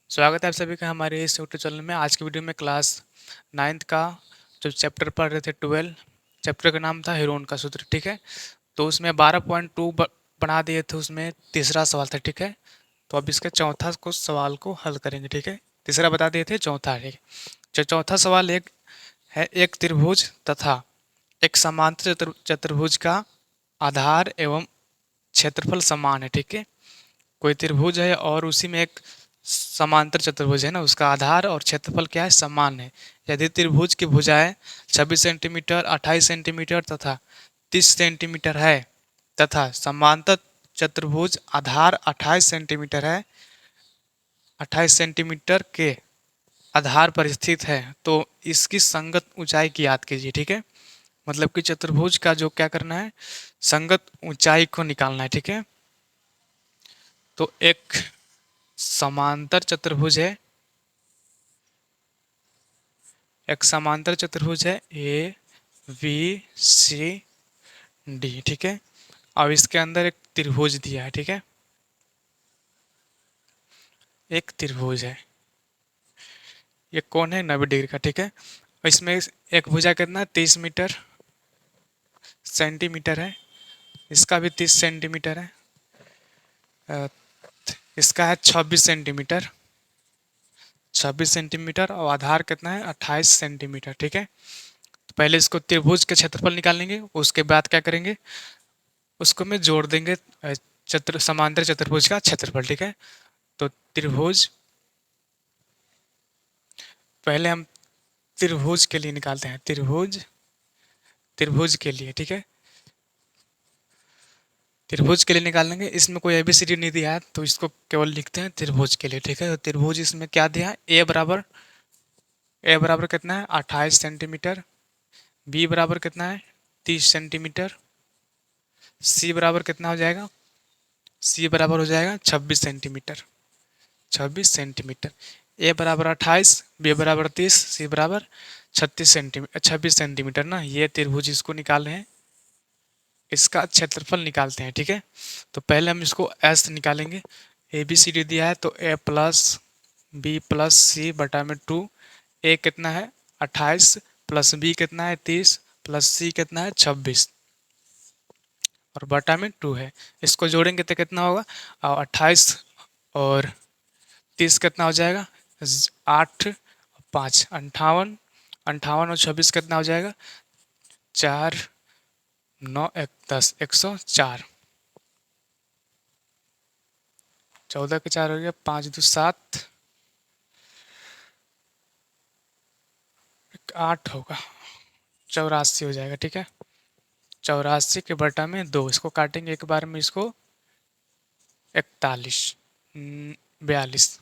स्वागत है आप सभी का हमारे इस यूट्यूब चैनल में। आज की वीडियो में क्लास 9th का जो चैप्टर पढ़ रहे थे 12 चैप्टर का नाम था हेरोन का सूत्र। ठीक है, तो उसमें 12.2 बना दिए थे, उसमें तीसरा सवाल था। ठीक है, तो अब इसके चौथा को सवाल को हल करेंगे। ठीक है, तीसरा बता दिए थे, चौथा। ठीक है, जो चौथा सवाल एक है, एक त्रिभुज तथा एक समांतर चतुर्भुज का आधार एवं क्षेत्रफल समान है। ठीक है, कोई त्रिभुज है और उसी में एक समांतर चतुर्भुज है ना, उसका आधार और क्षेत्रफल क्या है, समान है। यदि त्रिभुज की भुजाएं 26 सेंटीमीटर, 28 सेंटीमीटर तथा 30 सेंटीमीटर है तथा समांतर चतुर्भुज आधार 28 सेंटीमीटर है, 28 सेंटीमीटर के आधार पर स्थित है, तो इसकी संगत ऊंचाई की याद कीजिए। ठीक है, मतलब कि चतुर्भुज का जो क्या करना है, संगत ऊंचाई को निकालना है। ठीक है, तो एक समांतर चतुर्भुज है, एक समांतर चतुर्भुज है ए बी सी डी। ठीक है, अब इसके अंदर एक त्रिभुज दिया है। ठीक है, एक त्रिभुज है, ये कौन है, 90 डिग्री का। ठीक है, इसमें एक भुजा कितना है, 30 मीटर सेंटीमीटर है, इसका भी 30 सेंटीमीटर है, अ, इसका है 26 सेंटीमीटर, 26 सेंटीमीटर, और आधार कितना है, 28 सेंटीमीटर। ठीक है, तो पहले इसको त्रिभुज के क्षेत्रफल निकालेंगे, उसके बाद क्या करेंगे, उसको में जोड़ देंगे समांतर चतुर्भुज का क्षेत्रफल। ठीक है, तो त्रिभुज, पहले हम त्रिभुज के लिए निकालते हैं, त्रिभुज, त्रिभुज के लिए। ठीक है, त्रिभुज के लिए निकालेंगे, इसमें कोई एबीसीडी नहीं दिया है तो इसको केवल लिखते हैं त्रिभुज के लिए। ठीक है, तो त्रिभुज इसमें क्या दिया है, ए बराबर कितना है, 28 सेंटीमीटर, बी बराबर कितना है, 30 सेंटीमीटर, सी बराबर कितना हो जाएगा, सी बराबर हो जाएगा 26 सेंटीमीटर, 26 सेंटीमीटर। ए बराबर 28, बी बराबर 30, सी बराबर 36 सेंटीमीटर, 26 सेंटीमीटर ना, ये त्रिभुज इसको निकाल रहे हैं, इसका क्षेत्रफल निकालते हैं। ठीक है, तो पहले हम इसको एस निकालेंगे, ए बी सी डी दिया है तो ए प्लस बी प्लस सी बटा में 2, ए कितना है 28 प्लस बी कितना है 30 प्लस सी कितना है 26 और बटा में 2 है। इसको जोड़ेंगे तो कितना होगा, और 28 और 30 कितना हो जाएगा, 8 5 58, 58 और 26 कितना हो जाएगा, 4 9 1 10, 104, 14 के 4 हो गया, 5 2 7, 8 होगा, 84 हो जाएगा। ठीक है, 84 के बटा में 2, इसको काटेंगे एक बार में, इसको 41 42,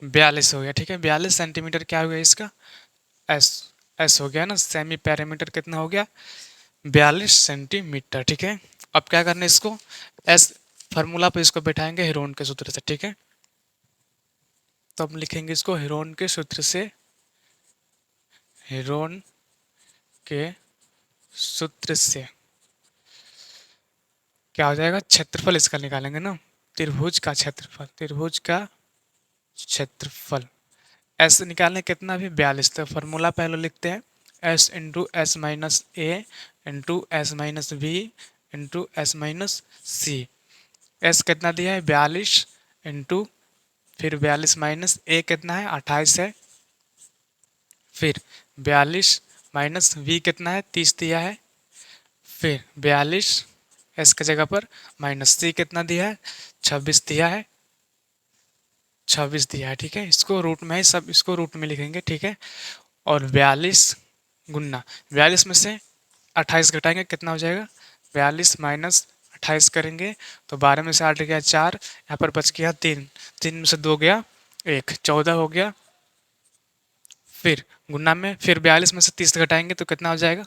42 हो गया। ठीक है, 42 सेंटीमीटर क्या हो गया इसका, एस, एस हो गया ना, सेमी पैरामीटर कितना हो गया, 42 सेंटीमीटर। ठीक है, अब क्या करना है, इसको एस फार्मूला पे इसको बैठाएंगे हेरोन के सूत्र से। ठीक है, तो हम लिखेंगे इसको हेरोन के सूत्र से, हेरोन के सूत्र से क्या हो जाएगा, क्षेत्रफल इसका निकालेंगे ना, त्रिभुज का क्षेत्रफल, त्रिभुज का क्षेत्रफल एस निकालने कितना भी 42, तो फार्मूला पहले लिखते हैं, s into s minus a into s minus b into s minus c. S कितना दिया है 42 इंटू, फिर 42 माइनस ए कितना है 28 है, फिर 42 माइनस वी कितना है 30 दिया है, फिर 42 एस की जगह पर माइनस सी कितना दिया है 26 दिया है, 26 दिया है। ठीक है, इसको रूट में है, सब इसको रूट में लिखेंगे। ठीक है, और 42 गुन्ना 42 में से 28 घटाएंगे कितना हो जाएगा, 42 माइनस 28 करेंगे तो 12 में से 8 गया 4, यहाँ पर बच गया 3, 3 में से 2 गया 1, 14 हो गया। फिर गुन्ना में फिर 42 में से 30 घटाएंगे तो कितना हो जाएगा,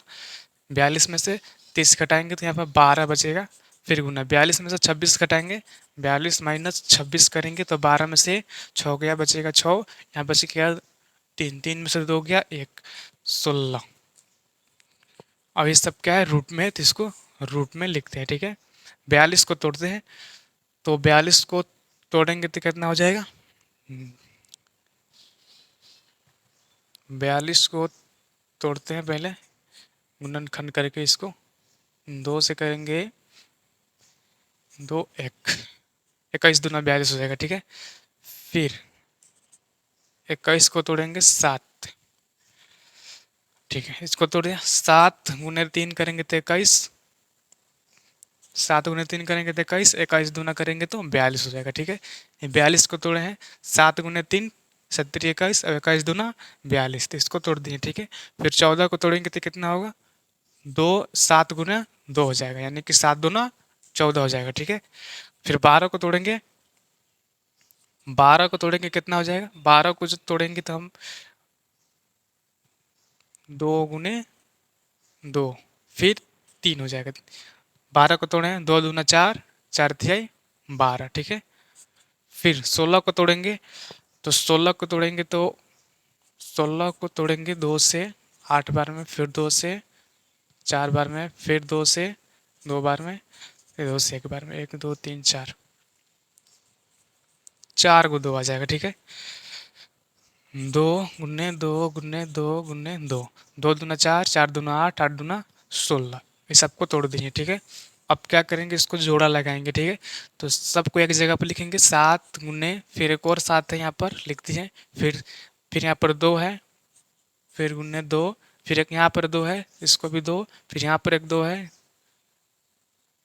42 में से 30 घटाएंगे तो यहाँ पर 12 बचेगा। फिर गुना 42 में से 26 घटाएंगे, 42 माइनस 26 करेंगे तो 12 में से 6 गया, बचेगा 6, यहाँ बच गया 3, 3 में से 2 गया 1, 16। अब ये सब क्या है, रूट में है तो इसको रूट में लिखते हैं। ठीक है, 42 को तोड़ते हैं, तो 42 को तोड़ेंगे तो कितना हो जाएगा? 42 को तोड़ते हैं पहले, गुणनखंड करके इसको 2 से करेंगे, 2 1, 21 दूना 42 हो जाएगा, ठीक है। फिर 21 को तोड़ेंगे 7, ठीक है, इसको तोड़ दिया। 7 गुने 3 करेंगे तो 21, 7 गुने 3 करेंगे तो 21, 21 दूना करेंगे तो 42 हो जाएगा, ठीक है। 42 को तोड़े हैं, 7 गुने 3 70 21, और 21 दूना 42, तो इसको तोड़ दिए, ठीक है। फिर 14 को तोड़ेंगे तो कितना होगा? 2 7 गुना 2 हो जाएगा, यानी कि 7 दूना 14 हो जाएगा, ठीक है। फिर 12 को तोड़ेंगे, 12 को तोड़ेंगे कितना हो जाएगा? 12 को जो तोड़ेंगे तो हम 2 गुने 2, फिर 3 हो जाएगा। 12 को तोड़े हैं, 2 दूना 4, 4 तिहाई 12, ठीक है। फिर 16 को तोड़ेंगे, तो 16 को तोड़ेंगे तो 16 को तोड़ेंगे 2 से 8 बार में, फिर 2 से 4 बार में, फिर 2 से 2 बार में, फिर 2 से 1 बार में, 1 2 3 4, 4 को 2 आ जाएगा, ठीक है। 2 गुने 2 गुने 2 गुने 2, 2 दूना 4, 4 दूना 8, 8 दूना 16, ये सबको तोड़ दीजिए, ठीक है। अब क्या करेंगे? इसको जोड़ा लगाएंगे, ठीक है। तो सबको एक जगह पर लिखेंगे, 7 गुने, फिर एक और 7 है यहाँ पर लिख दीजिए, फिर यहाँ पर 2 है, फिर गुने 2, फिर एक यहाँ पर 2 है, इसको भी 2, फिर यहाँ पर एक 2 है,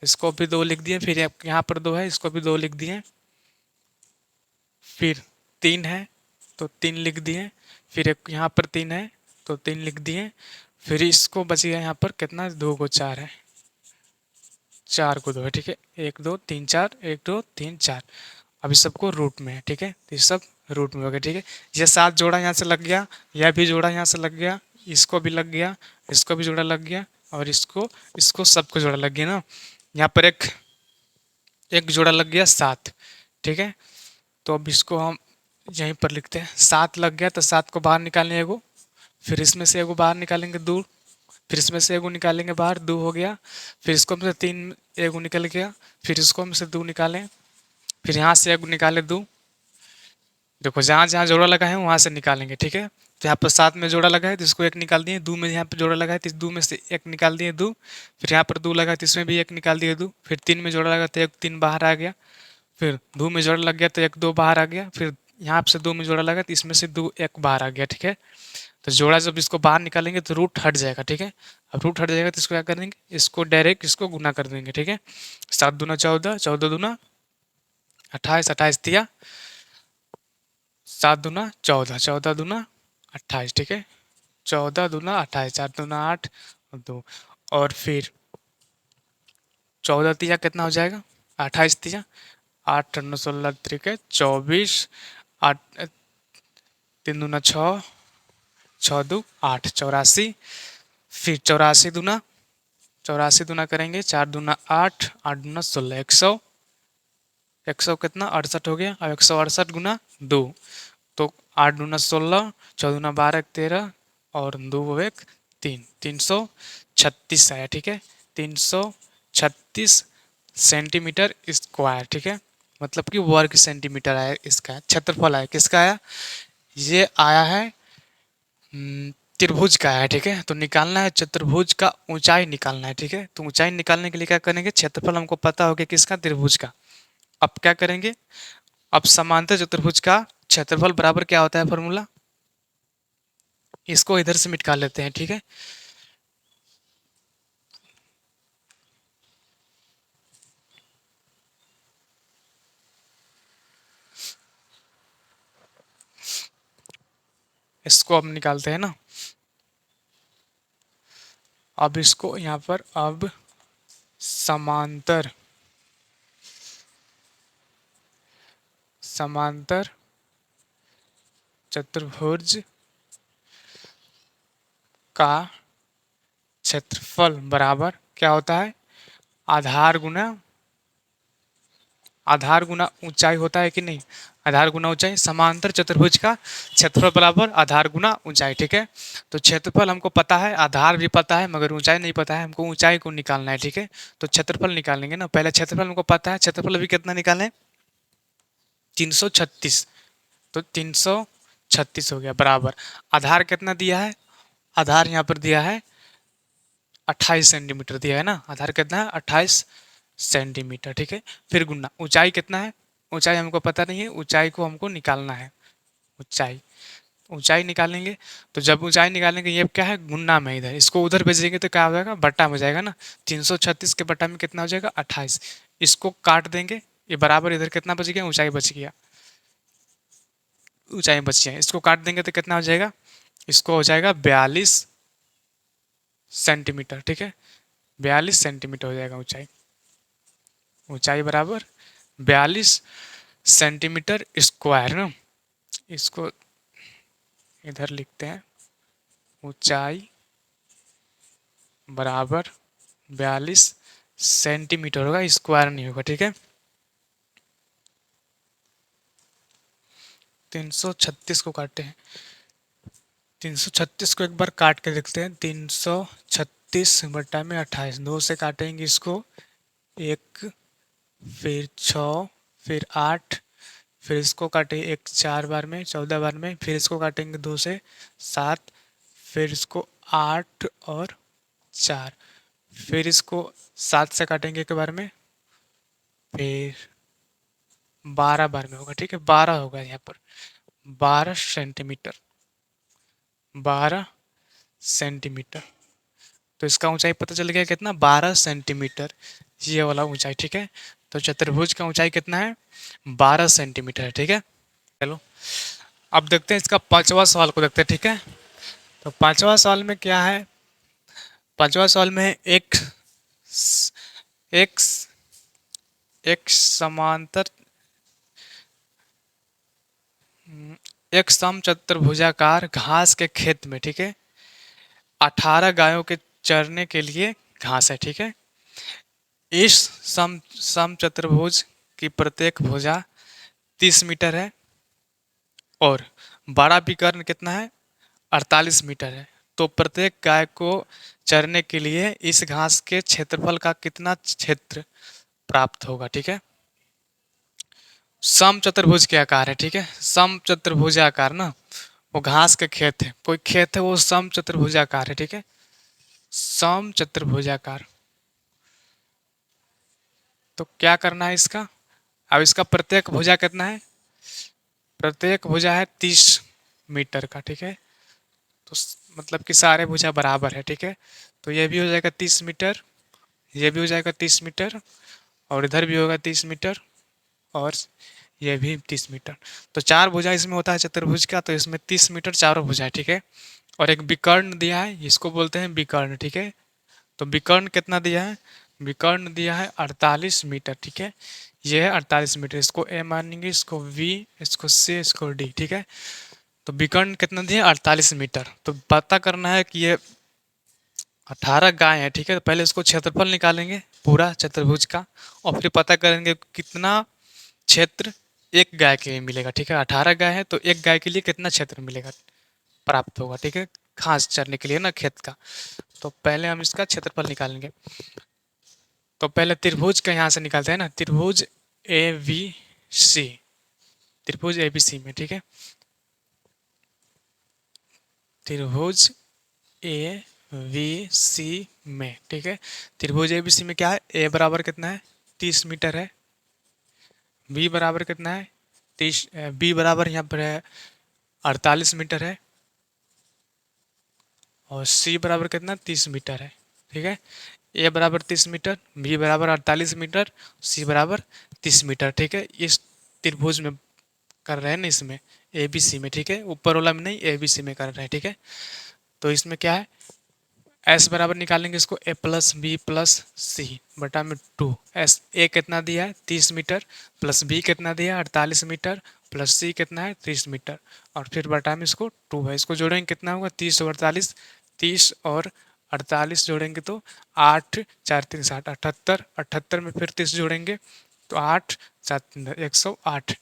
इसको भी 2 लिख दिए, फिर यहाँ पर 2 है, इसको भी 2 लिख दिए, फिर 3 है तो 3 लिख दिए, फिर एक यहाँ पर 3 है तो 3 लिख दिए, फिर इसको बच गया यहाँ पर कितना? 2 को 4 है, 4 को 2 है, ठीक है। 1 2 3 4, 1 2 3 4, अभी सबको रूट में है, ठीक है। तो ये सब रूट में हो गया, ठीक है। ये 7 जोड़ा यहाँ से लग गया, यह भी जोड़ा यहाँ से लग गया, इसको भी लग गया, इसको भी जोड़ा लग गया, और इसको इसको सबको जोड़ा लग गया ना। यहाँ पर एक एक जोड़ा लग गया 7, ठीक है। तो अब इसको हम यहीं पर लिखते हैं, 7 लग गया तो 7 को बाहर निकालेंगे एगो, फिर इसमें से एगो बाहर निकालेंगे 2, फिर इसमें से एगो निकालेंगे बाहर, 2 हो गया, फिर इसको में से 3 एगो निकल गया, फिर इसको में से 2 निकालें, फिर यहाँ से एगो निकाले 2, देखो जहाँ जहाँ जोड़ा लगा है वहाँ से निकालेंगे, ठीक है। तो यहाँ पर 7 में जोड़ा लगा है तो इसको 1 निकाल दिए, 2 में यहाँ पर जोड़ा लगा है तो इस 2 में से 1 निकाल दिए 2, फिर यहाँ पर 2 लगा है तो इसमें भी 1 निकाल दिए 2, फिर 3 में जोड़ा लगा तो 1 3 बाहर आ गया, फिर 2 में जोड़ा लग गया तो 1 2 बाहर आ गया, फिर यहाँ से 2 में जोड़ा लगा तो इसमें से 2 1 बाहर आ गया, ठीक है। तो जोड़ा जब इसको बाहर निकालेंगे तो रूट हट जाएगा, ठीक है। अब रूट हट जाएगा तो इसको क्या कर देंगे? इसको डायरेक्ट इसको गुना कर देंगे, ठीक है। 7 दूना 14, 14 दूना 28, 28 दिया, 7 दूना 14, 14 दूना 28, ठीक है। 14 दूना 28, 4 दूना 8 और 2, और फिर 14 तिया कितना हो जाएगा? 28 तिया 8 9 16 त्रिके 24, 8 3 दूना 6, 6 दू 8, 84, फिर 84 दूना, 84 दूना करेंगे, 4 दूना 8, 8 दूना 16, 100, 100 कितना? 68 हो गया, अब 168 गुना 2, तो 8 दूना 16, 4 दूना 12 13, और 2 एक 3, 336 आया, ठीक है। 336 सेंटीमीटर स्क्वायर, ठीक है, मतलब कि वर्ग सेंटीमीटर आया इसका, क्षेत्रफल आया, किसका आया? ये आया है त्रिभुज का है, ठीक है। तो निकालना है चतुर्भुज का ऊंचाई निकालना है, ठीक है। तो ऊंचाई निकालने के लिए क्या करेंगे? क्षेत्रफल हमको पता हो गया किसका? त्रिभुज का। अब क्या करेंगे? अब समांतर चतुर्भुज का क्षेत्रफल बराबर क्या होता है फॉर्मूला? इसको इधर से मिटा लेते हैं, ठीक है। इसको अब निकालते हैं ना। अब इसको यहाँ पर अब समांतर समांतर चतुर्भुज का क्षेत्रफल बराबर क्या होता है? आधार गुना ऊंचाई होता है कि नहीं? आधार गुना ऊंचाई। समांतर चतुर्भुज का क्षेत्रफल बराबर आधार गुना ऊंचाई, ठीक है। तो क्षेत्रफल हमको पता है, आधार भी पता है, मगर ऊंचाई नहीं पता है, हमको ऊंचाई को निकालना है, ठीक है। तो क्षेत्रफल निकालेंगे ना, पहले क्षेत्रफल हमको पता है, क्षेत्रफल अभी कितना निकालें? 336, तो 336 हो गया बराबर। आधार कितना दिया है? आधार यहाँ पर दिया है 28 सेंटीमीटर दिया है ना। आधार कितना है? 28 सेंटीमीटर, ठीक है। फिर गुना ऊंचाई कितना है? ऊंचाई हमको पता नहीं है, ऊंचाई को हमको निकालना है। ऊंचाई ऊंचाई निकालेंगे, तो जब ऊंचाई निकालेंगे ये क्या है? गुना में, इधर इसको उधर भेजेंगे तो क्या हो जाएगा? बट्टा में जाएगा ना। 336 के बट्टा में कितना हो जाएगा? 28। इसको काट देंगे, ये बराबर इधर कितना बच गया? ऊंचाई बच गया, ऊंचाई बच गया। इसको काट देंगे तो कितना हो जाएगा? इसको हो जाएगा 42 सेंटीमीटर, ठीक है। 42 सेंटीमीटर हो जाएगा ऊंचाई। ऊंचाई बराबर 42 सेंटीमीटर स्क्वायर ना। इसको इधर लिखते हैं, ऊंचाई बराबर 42 सेंटीमीटर होगा, स्क्वायर नहीं होगा, ठीक है। 336 को काटते हैं, 336 को एक बार काट के देखते हैं। 336 बट्टा में 28, दो से काटेंगे इसको, एक, फिर 6, फिर 8, फिर इसको काटेंगे एक 4 बार में, 14 बार में, फिर इसको काटेंगे 2 से 7, फिर इसको 8 और 4, फिर इसको 7 से काटेंगे एक बार में, फिर 12 बार में होगा, ठीक है। 12 होगा यहाँ पर, 12 सेंटीमीटर, 12 सेंटीमीटर। तो इसका ऊंचाई पता चल गया कितना? 12 सेंटीमीटर, ये वाला ऊंचाई, ठीक है। तो चतुर्भुज का ऊंचाई कितना है? 12 सेंटीमीटर है, ठीक है। चलो अब देखते हैं इसका पांचवा सवाल को देखते हैं, ठीक है। तो पांचवा सवाल में क्या है? पांचवा सवाल में एक एक समांतर, एक समचतुर्भुजाकार घास के खेत में, ठीक है, 18 गायों के चरने के लिए घास है, ठीक है। इस समचतुर्भुज की प्रत्येक भुजा 30 मीटर है और बड़ा विकर्ण कितना है? 48 मीटर है। तो प्रत्येक गाय को चरने के लिए इस घास के क्षेत्रफल का कितना क्षेत्र प्राप्त होगा, ठीक है। समचतुर्भुज के आकार है, ठीक है। समचतुर्भुजाकार ना, वो घास के खेत है, कोई खेत है वो समचतुर्भुजाकार है, ठीक है। समचतुर्भुजाकार, तो क्या करना है इसका? अब इसका प्रत्येक भुजा कितना है? प्रत्येक भुजा है 30 मीटर का, ठीक है। तो मतलब कि सारे भुजा बराबर है, ठीक है। तो ये भी हो जाएगा 30 मीटर, ये भी हो जाएगा 30 मीटर, और इधर भी होगा 30 मीटर, और ये भी 30 मीटर। तो चार भुजा इसमें होता है चतुर्भुज का, तो इसमें 30 मीटर चारों भुजा है, ठीक है। और एक विकर्ण दिया है, इसको बोलते हैं विकर्ण, ठीक है। तो विकर्ण कितना दिया है? विकर्ण दिया है 48 मीटर, ठीक है। ये है 48 मीटर, इसको ए मानेंगे, इसको वी, इसको सी, इसको डी, ठीक है। तो विकर्ण कितना दिया? 48 मीटर। तो पता करना है कि ये 18 गाय है, ठीक है। तो पहले इसको क्षेत्रफल निकालेंगे पूरा चतुर्भुज का, और फिर पता करेंगे कितना क्षेत्र एक गाय के लिए मिलेगा, ठीक है। 18 गाय है तो एक गाय के लिए कितना क्षेत्र मिलेगा, प्राप्त होगा, ठीक है, घास चरने के लिए ना खेत का। तो पहले हम इसका क्षेत्रफल निकालेंगे। तो पहले त्रिभुज का यहाँ से निकालते हैं ना, त्रिभुज ए बी सी, त्रिभुज ए बी सी में, ठीक है। त्रिभुज ए बी सी में, ठीक है। त्रिभुज ए बी सी में क्या है? ए बराबर कितना है? 30 मीटर है। बी बराबर कितना है? 30, बी बराबर यहाँ पर है 48 मीटर है, और सी बराबर कितना? 30 मीटर है, ठीक है। ए बराबर 30 मीटर, बी बराबर 48 मीटर, सी बराबर 30 मीटर, ठीक है। इस त्रिभुज में कर रहे हैं ना, इसमें ए बी सी में, ठीक है। ऊपर वाला में नहीं, ए बी सी में कर रहे हैं, ठीक है। तो इसमें क्या है? एस बराबर निकालेंगे इसको, ए प्लस बी प्लस सी बटा में 2। एस ए कितना दिया है? 30 मीटर, प्लस बी कितना दिया है? 48 मीटर, प्लस सी कितना है? 30 मीटर, और फिर बटा में इसको 2 है। इसको जोड़ेंगे कितना होगा? 30 और 48, 30 और 48 जोड़ेंगे तो 8, 4 3 60, 78, 78 में फिर 30 जोड़ेंगे तो 8 7 3 108,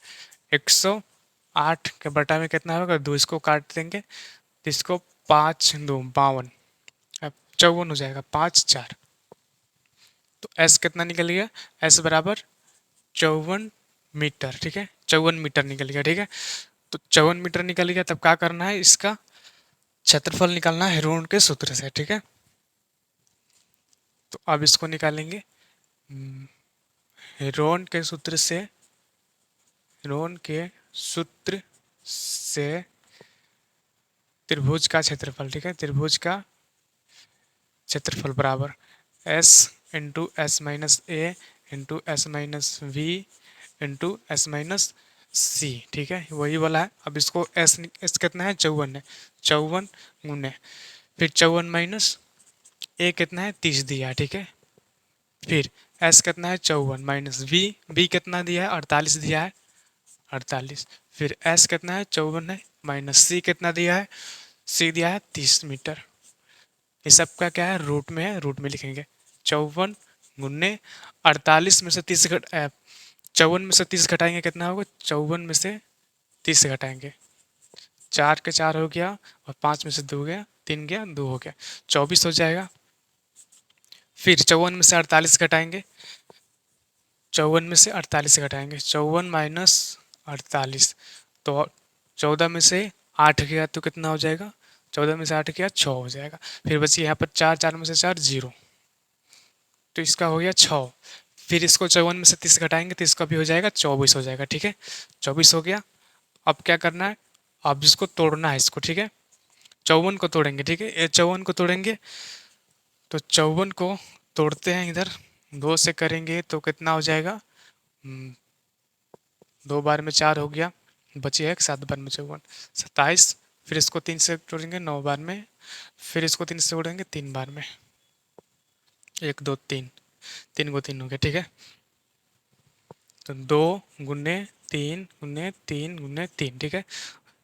108 के बटा में कितना होगा? 2। इसको काट देंगे तो इसको 5 2 52, अब 54 हो जाएगा, 5 4। तो एस कितना निकल गया? एस बराबर 54 मीटर, ठीक है। 54 मीटर निकल गया, ठीक है। तो 54 मीटर निकल गया, तब क्या करना है, इसका क्षेत्रफल निकालना है हेरोन के सूत्र से, ठीक है। तो अब इसको निकालेंगे हेरोन के सूत्र से, हेरोन के सूत्र से त्रिभुज का क्षेत्रफल, ठीक है, त्रिभुज का क्षेत्रफल बराबर s into s minus a into s minus v into s minus c, ठीक है, वही वाला है। अब इसको एस कितना है, 54 है, 54 गुने फिर 54 माइनस ए कितना है, 30 दिया है, ठीक है। फिर एस कितना है, 54 माइनस वी कितना दिया है, 48 दिया है, 48। फिर एस कितना है, 54 है, माइनस सी कितना दिया है, सी दिया है 30 मीटर। ये सब का क्या है, रूट में है, रूट में लिखेंगे 54 गुन्ने 48 में से 30 54 में से 30 घटाएंगे कितना होगा, 54 में से 30 घटाएंगे 4 के 4 हो गया, और 5 में से 2 गया, 3 गया, 2 हो गया, 24 हो जाएगा। फिर 54 में से 48 घटाएंगे, 54 में से 48 घटाएंगे, 54 माइनस 48, तो 14 में से 8 गया तो कितना हो जाएगा, 14 में से 8 गया 6 हो जाएगा। फिर बची यहाँ पर 4, 4 में से 4 0, तो इसका हो गया 6। फिर इसको 54 में से 30 घटाएंगे तो इसका भी हो जाएगा 24 हो जाएगा, ठीक है, 24 हो गया। अब क्या करना है, अब इसको तोड़ना है इसको, ठीक है, 54 को तोड़ेंगे, ठीक है, ये 54 को तोड़ेंगे, तो 54 को तोड़ते हैं इधर, 2 से करेंगे तो कितना हो जाएगा, 2 बार में 4 हो गया, बचे एक 7 बार में 54, 27। फिर इसको 3 से तोड़ेंगे 9 बार में, फिर इसको 3 से तोड़ेंगे 3 बार में, 1 2 3, 3 को 3 हो गया, ठीक है। तो 2 गुने 3 गुने 3 गुने 3, ठीक है,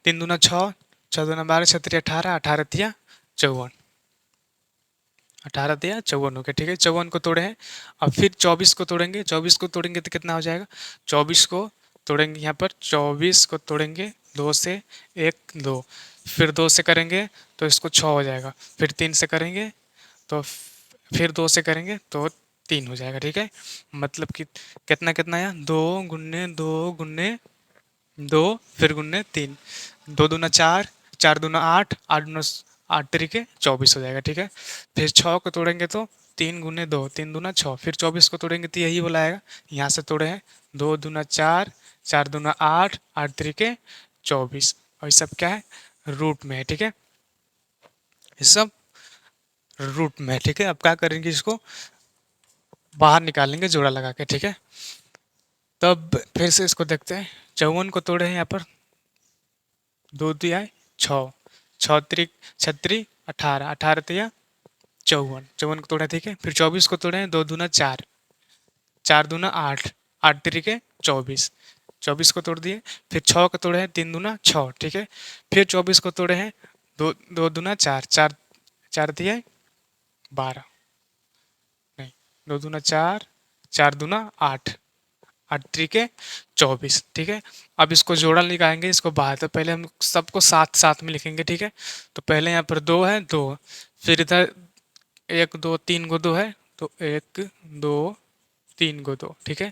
3 दूना 6, 6 दूना 12, 6 3 18, 18 तिया 54, 18 दिया 54 हो गया, ठीक है, 54 को तोड़े हैं। अब फिर 24 को तोड़ेंगे, 24 को तोड़ेंगे तो कितना हो जाएगा, 24 को तोड़ेंगे, यहाँ पर 24 को तोड़ेंगे 2 से, 1 2, फिर 2 से करेंगे तो इसको 6 हो जाएगा, फिर 3 से करेंगे तो फिर 2 से करेंगे तो 3 हो जाएगा, ठीक है। मतलब कि कितना कितना है, 2 गुन्ने 2 गुन्ने 2 फिर गुन्ने 3, 2 दूना 4, 4 दूना 8, 8 दूना 8 तरीके 24 हो जाएगा, ठीक है। फिर 6 को तोड़ेंगे तो 3 गुने 2, 3 दूना 6, फिर 24 को तोड़ेंगे तो यही वाला आएगा, यहाँ से तोड़े हैं 2 दूना 4, 4 दूना 8, 8 तरीके 24, और ये सब क्या है, रूट में है, ठीक है, ये सब रूट में है, ठीक है। अब क्या करेंगे, इसको बाहर निकालेंगे जोड़ा लगा के, ठीक है। तब फिर से इसको देखते हैं, 54 को तोड़े हैं यहाँ पर, 2 दिया है 6, 6 त्रिक 36, 18, 18 तिया 54, 54 को तोड़े, ठीक है। फिर 24 को तोड़े हैं, 2 दूना 4, 4 दूना 8, 8 तरीके 24, 24 को तोड़ दिए। फिर 6 को तोड़े हैं, 3 दूना 6, ठीक है। फिर 24 को तोड़े हैं, 2 दूना 4, 4 4 दिए 12, नहीं 2 दूना 4, 4 दूना 8, 8 तरीके 24, ठीक है। अब इसको जोड़ा निकालेंगे, इसको बाहर, तो पहले हम सबको साथ साथ में लिखेंगे, ठीक है। तो पहले यहाँ पर 2 है 2, फिर इधर 1 2 3 को 2 है, तो 1 2 3 को 2, ठीक है।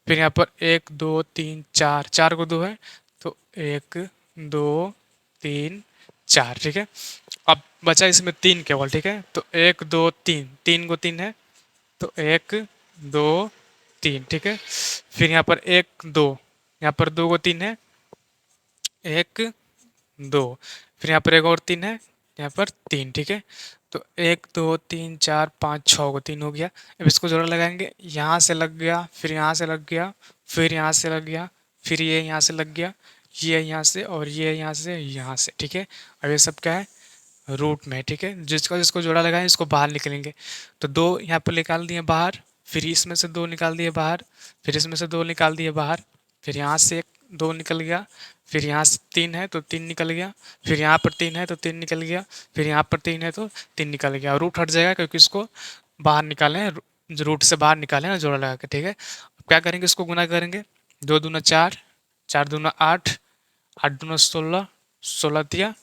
फिर यहाँ पर 1 2 3 4, 4 को 2 है, तो 1 2 3 4, ठीक है। अब बचा इसमें 3 केवल, ठीक है, तो 1 2 3, 3 को 3 है, तो 1 2 3, ठीक है। फिर यहाँ पर 1 2, यहाँ पर 2 को 3 है, 1 2, फिर यहाँ पर एक और 3 है, यहाँ पर 3, ठीक है। तो 1 2 3 4 5 6 को 3 हो गया। अब इसको जोड़ा लगाएंगे, यहाँ से लग गया, फिर यहाँ से लग गया, फिर यहाँ से लग गया, फिर ये यहाँ से लग गया, ये यहाँ से, और ये यहाँ से यहाँ से, ठीक है। अब ये सब क्या है, रूट में, ठीक है। जिसका जिसको जोड़ा लगाए इसको बाहर निकलेंगे, तो 2 यहाँ पर निकाल दिए बाहर, फिर इसमें से 2 निकाल दिए बाहर, फिर इसमें से 2 निकाल दिए बाहर, फिर यहाँ से 2 निकल गया, फिर यहाँ से 3 है तो 3 निकल गया, फिर यहाँ पर 3 है तो 3 निकल गया, फिर यहाँ पर 3 है तो 3 निकल गया, रूट हट जाएगा क्योंकि इसको बाहर निकाले हैं, रूट से बाहर निकाले ना जोड़ा लगा के, ठीक है। अब क्या करेंगे, इसको गुना करेंगे, 2 दूना 4, 4 दूना 8, 8 दूना 16, 16 तिया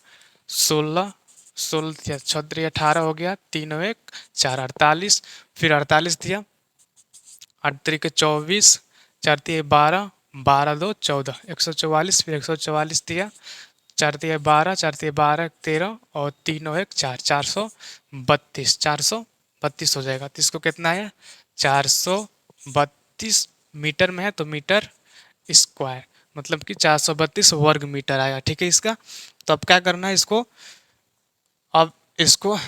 16, 16 तिया 6 18 हो गया, 3 और 1 4, 48, फिर 48 दिया, 8 तरीके 24, 4 तिया 12, 12 दो 14, 144, फिर 144 दिया, 4 दिया 12, 4 दिया 12, 13 और 3 और 1 4, 432, 432 हो जाएगा। तो इसको कितना है, 432 मीटर में है तो मीटर स्क्वायर, मतलब कि 432 वर्ग मीटर आएगा, ठीक है इसका। तो अब क्या करना है इसको, अब इसको,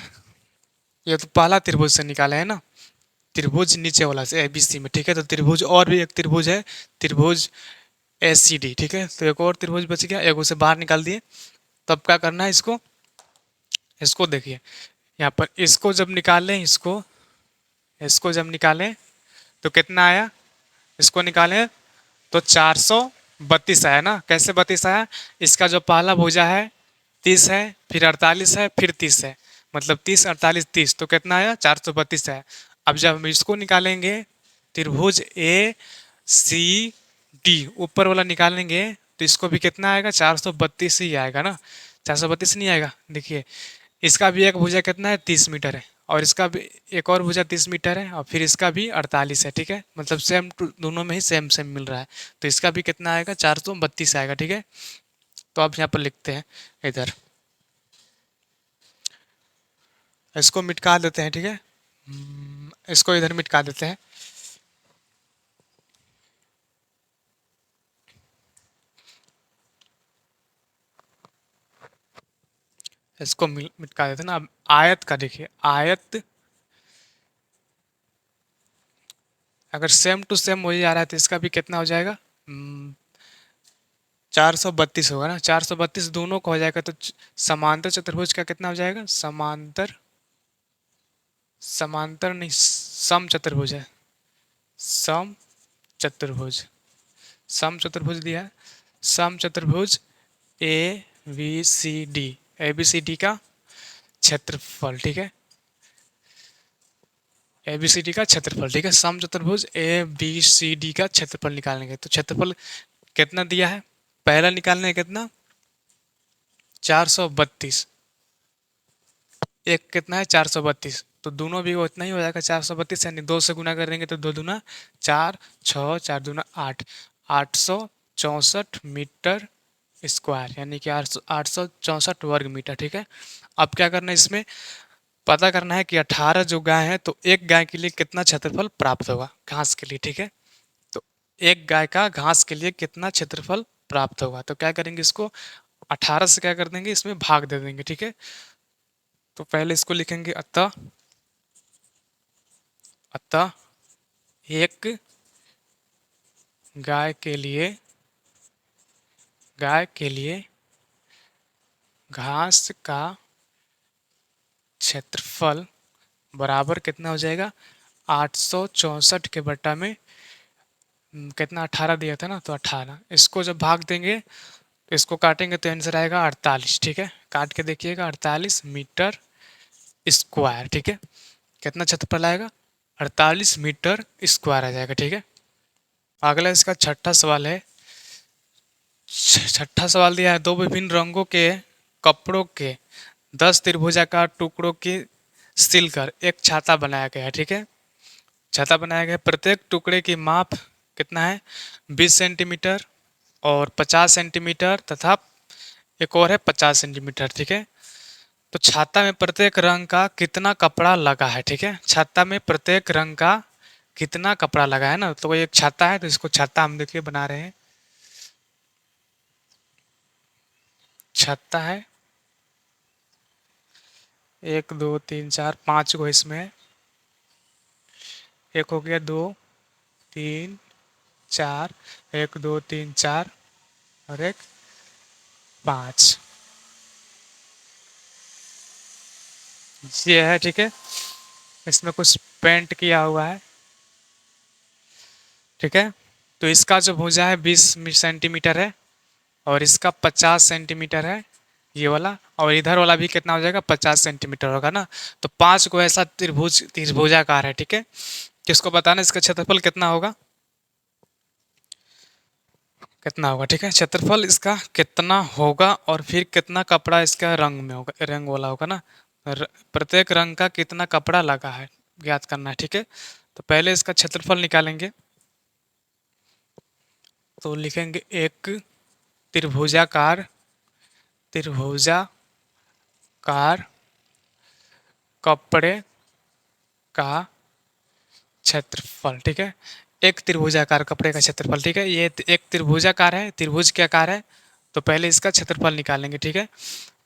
ये तो पहला त्रिभुज से निकाले है ना, त्रिभुज नीचे वाला से एबीसी में, ठीक है। तो त्रिभुज और भी एक त्रिभुज है, त्रिभुज एसीडी, ठीक है। तो एक और त्रिभुज बच गया, एक उसे बाहर निकाल दिए। तब क्या करना है इसको, इसको देखिए यहाँ पर, इसको जब निकालें, इसको इसको जब निकालें तो कितना आया, इसको निकालें तो 432 आया ना। कैसे 32 आया, इसका जो पहला भुजा है 30 है, फिर 48 है, फिर 30 है, मतलब 30 48 30, तो कितना आया, 432 आया। अब जब हम इसको निकालेंगे, त्रिभुज ए सी डी ऊपर वाला निकालेंगे, तो इसको भी कितना आएगा, 432 ही आएगा ना, 432 नहीं आएगा। देखिए इसका भी एक भुजा कितना है, 30 मीटर है, और इसका भी एक और भुजा 30 मीटर है, और फिर इसका भी 48 है, ठीक है। मतलब सेम दोनों में ही सेम सेम मिल रहा है। तो इसका भी कितना आएगा, 432 आएगा, ठीक है। तो अब यहाँ पर लिखते हैं इधर, इसको मिटका देते हैं, ठीक है। इसको इधर मिटका देते हैं। इसको मिटका देते हैं ना। अब आयत का देखिए, आयत अगर सेम टू सेम हो जा रहा है तो इसका भी कितना हो जाएगा, 432 होगा ना। 432 दोनों का हो जाएगा तो समांतर चतुर्भुज का कितना हो जाएगा, समांतर, समांतर नहीं, सम चतुर्भुज है, सम चतुर्भुज, सम चतुर्भुज दिया है। सम चतुर्भुज A B C D, A B C D का क्षेत्रफल, ठीक है। ए बी सी डी का क्षेत्रफल, ठीक है। सम चतुर्भुज ए बी सी डी का क्षेत्रफल निकालेंगे, तो क्षेत्रफल कितना दिया है, पहला निकालने कितना, 432, एक कितना है 432, तो दोनों भी उतना ही हो जाएगा 432, यानी 2 से गुना करेंगे तो 2 दूना 4, 6 4 दूना 8, 864 मीटर स्क्वायर, यानी कि 864 वर्ग मीटर, ठीक है। अब क्या करना है, इसमें पता करना है कि 18 जो गाय है तो एक गाय के लिए कितना क्षेत्रफल प्राप्त होगा घास के लिए, ठीक है। तो एक गाय का घास के लिए कितना क्षेत्रफल प्राप्त होगा, तो क्या करेंगे, इसको 18 से क्या कर देंगे, इसमें भाग दे देंगे, ठीक है। तो पहले इसको लिखेंगे, अतः, अतः एक गाय के लिए, गाय के लिए घास का क्षेत्रफल बराबर कितना हो जाएगा, 864 के बट्टा में कितना 18 दिया था ना, तो 18, इसको जब भाग देंगे तो इसको काटेंगे तो आंसर आएगा 48, ठीक है। काट के देखिएगा, 48 मीटर स्क्वायर, ठीक है। कितना क्षेत्रफल आएगा, 48 मीटर स्क्वायर आ जाएगा, ठीक है। अगला इसका छठा सवाल है। छठा सवाल दिया है, दो विभिन्न रंगों के कपड़ों के 10 त्रिभुजाकार टुकड़ों की सिलकर एक छाता बनाया गया है, ठीक है। छाता बनाया गया है, प्रत्येक टुकड़े की माप कितना है, 20 सेंटीमीटर और 50 सेंटीमीटर तथा एक और है 50 सेंटीमीटर, ठीक है। तो छाता में प्रत्येक रंग का कितना कपड़ा लगा है, ठीक है। छाता में प्रत्येक रंग का कितना कपड़ा लगा है ना, तो ये एक छाता है, तो इसको छाता हम देखिए बना रहे हैं। छाता है, 1 2 3 4 5 को इसमें है। एक हो गया, 2 3 4, 1 2 3 4 और एक 5, ये है, ठीक है। इसमें कुछ पेंट किया हुआ है, ठीक है। तो इसका जो भुजा है 20 सेंटीमीटर है, और इसका 50 सेंटीमीटर है, ये वाला, और इधर वाला भी कितना हो जाएगा, 50 सेंटीमीटर होगा ना। तो 5 को ऐसा त्रिभुजाकार है, ठीक है। किसको बताना इसका क्षेत्रफल कितना होगा, कितना होगा, ठीक है। क्षेत्रफल इसका कितना होगा, और फिर कितना कपड़ा इसका रंग में होगा, रंग वाला होगा ना। प्रत्येक रंग का कितना कपड़ा लगा है ज्ञात करना है, ठीक है। तो पहले इसका क्षेत्रफल निकालेंगे। तो लिखेंगे एक त्रिभुजाकार त्रिभुजाकार कपड़े का क्षेत्रफल। ठीक है, एक त्रिभुजाकार कपड़े का क्षेत्रफल। ठीक है, ये एक त्रिभुजाकार है, त्रिभुज के आकार है, तो पहले इसका क्षेत्रफल निकालेंगे। ठीक है,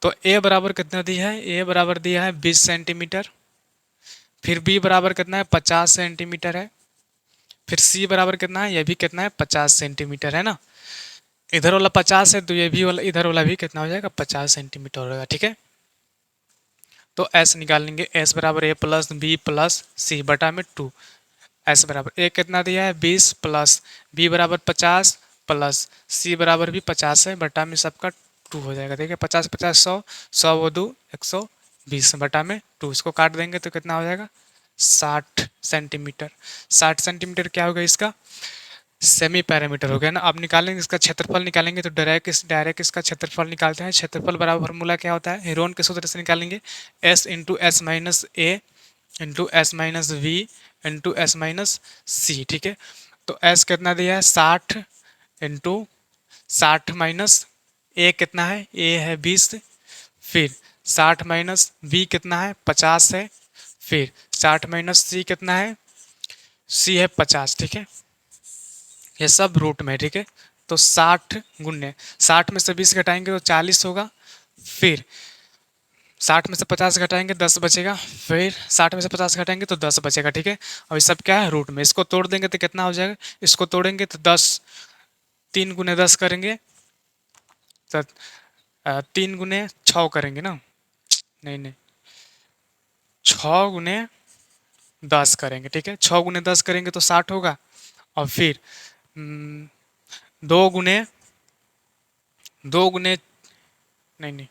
तो ए बराबर कितना दिया है, ए बराबर दिया है 20 सेंटीमीटर। फिर बी बराबर कितना है, 50 सेंटीमीटर है। फिर सी बराबर कितना है, ये भी कितना है, 50 सेंटीमीटर है ना। इधर वाला 50 है तो ये भी वाला, इधर वाला भी कितना हो जाएगा, 50 सेंटीमीटर हो जाएगा। ठीक है, तो एस निकाल लेंगे, एस बराबर ए प्लस बी प्लस सी बटा में 2। एस बराबर ए कितना दिया है, 20 प्लस बी बराबर 50 प्लस सी बराबर भी 50 है, बटा में सबका 2 हो जाएगा। ठीक है, 50 50 100, 100 वो 2 120 बटा में 2। इसको काट देंगे तो कितना हो जाएगा, 60 सेंटीमीटर। 60 सेंटीमीटर क्या होगा, इसका सेमी पैरामीटर हो गया ना। अब निकालेंगे इसका क्षेत्रफल, निकालेंगे तो डायरेक्ट इसका क्षेत्रफल निकालते हैं। क्षेत्रफल बराबर फॉर्मूला क्या होता है, हेरोन के सूत्र से निकालेंगे, s into s minus a into s minus v into s minus c. ठीक है, तो एस कितना दिया है, 60 इंटू 60 माइनस ए कितना है, ए है 20, फिर 60 माइनस बी कितना है, 50 है, फिर 60 माइनस सी कितना है, सी है 50। ठीक है, ये सब रूट में। ठीक है, तो 60 गुने 60 में से 20 घटाएंगे तो 40 होगा, फिर 60 में से 50 घटाएंगे 10 बचेगा, फिर 60 में से 50 घटाएंगे तो 10 बचेगा। ठीक है, अब ये सब क्या है, रूट में। इसको तोड़ देंगे तो कितना हो जाएगा, इसको तोड़ेंगे तो 10, 3 गुने 10 करेंगे तो 3 गुने 6 करेंगे ना, नहीं नहीं 6 गुने 10 करेंगे। ठीक है, 6 गुने 10 करेंगे तो 60 होगा, और फिर 2 गुने 2 गुने नहीं नहीं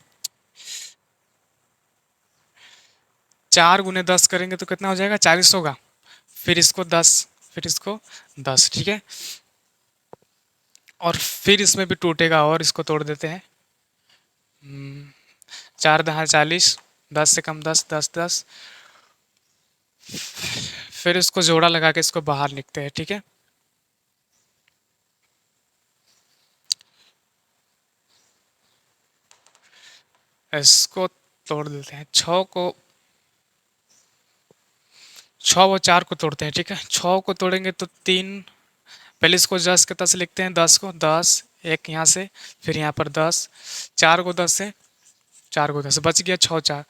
4 गुने 10 करेंगे तो कितना हो जाएगा, 40 होगा, फिर इसको 10, फिर इसको 10। ठीक है, और फिर इसमें भी टूटेगा, और इसको तोड़ देते हैं। 4 दहा 40, 10 से कम 10, 10 10, फिर इसको जोड़ा लगा के इसको बाहर लिखते हैं। ठीक है, इसको तोड़ देते हैं, 6 को 6 व 4 को तोड़ते हैं। ठीक है, 6 को तोड़ेंगे तो 3, पहले इसको 10 के 10 लिखते हैं, 10 को 10, एक यहाँ से, फिर यहाँ पर 10, 4 को 10 से, 4 को 10 बच गया, 6 4,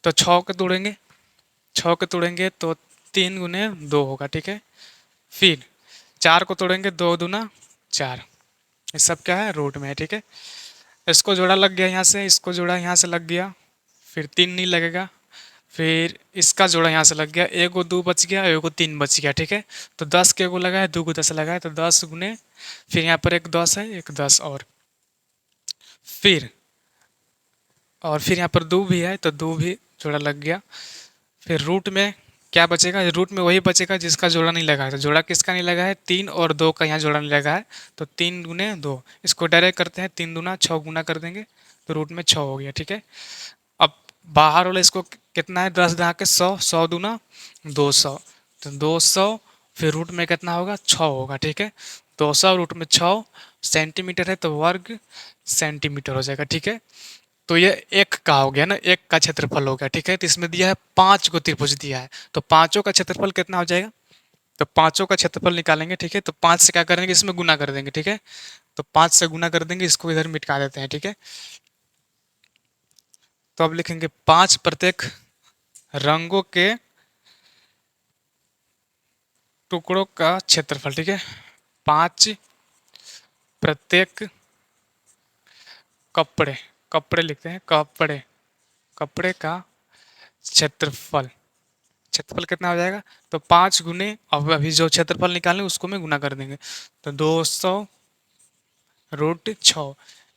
तो 6 को तोड़ेंगे, 6 को तोड़ेंगे तो 3 गुने 2 होगा। ठीक है, फिर 4 को तोड़ेंगे, 2 दूना 4, ये सब क्या है, रूट में है। ठीक है, इसको जोड़ा लग गया यहाँ से, इसको जोड़ा यहाँ से लग गया, फिर 3 नहीं लगेगा, फिर इसका जोड़ा यहाँ से लग गया, एगो 2 बच गया, एगो 3 बच गया। ठीक है, तो 10 के एगो लगा है, 2 को 10 लगा है, तो 10 गुने, फिर यहाँ पर एक 10 है, एक 10 फिर और फिर यहाँ पर 2 भी है, तो 2 भी जोड़ा लग गया। फिर रूट में क्या बचेगा, रूट में वही बचेगा जिसका जोड़ा नहीं लगा है। तो जोड़ा किसका नहीं लगा है, 3 और 2 का यहाँ जोड़ा नहीं लगा है, तो 3 गुने 2, इसको डायरेक्ट करते हैं, 3 दूना 6 गुना कर देंगे, तो रूट में 6 हो गया। ठीक है, अब बाहर वाला इसको कितना है, 10 दहा के 100, 100 दूना 200, तो 200, फिर रूट में कितना होगा, 6 होगा। ठीक है, 200 रूट में 6 सेंटीमीटर है, तो वर्ग सेंटीमीटर हो जाएगा। ठीक है, तो ये एक का हो गया ना, एक का क्षेत्रफल हो गया। ठीक है, तो इसमें दिया है 5 को त्रिभुज दिया है, तो पांचों का क्षेत्रफल कितना हो जाएगा, तो पांचों का क्षेत्रफल निकालेंगे। ठीक है, तो 5 से क्या करेंगे, इसमें गुना कर देंगे। ठीक है, तो 5 से गुना कर देंगे, इसको इधर मिटा देते हैं। ठीक है, तो अब लिखेंगे 5 प्रत्येक रंगों के टुकड़ों का क्षेत्रफल। ठीक है, 5 प्रत्येक कपड़े, कपड़े लिखते हैं, कपड़े, कपड़े का क्षेत्रफल। क्षेत्रफल कितना हो जाएगा, तो 5 गुने, अब अभी जो क्षेत्रफल निकालें उसको में गुना कर देंगे, तो 200 रूट 6,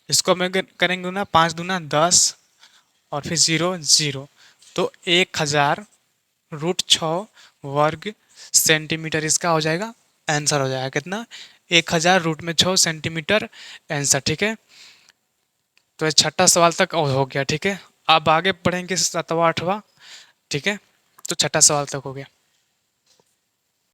इसको में करेंगे गुना, 5 दूना 10, और फिर 0 0, तो 1000 रूट 6 वर्ग सेंटीमीटर इसका हो जाएगा, आंसर हो जाएगा कितना, 1000 रूट में 6 सेंटीमीटर आंसर। ठीक है, तो ये छठा सवाल तक हो गया। ठीक है, अब आगे पढ़ेंगे 7वां 8वां। ठीक है, तो छठा सवाल तक हो गया।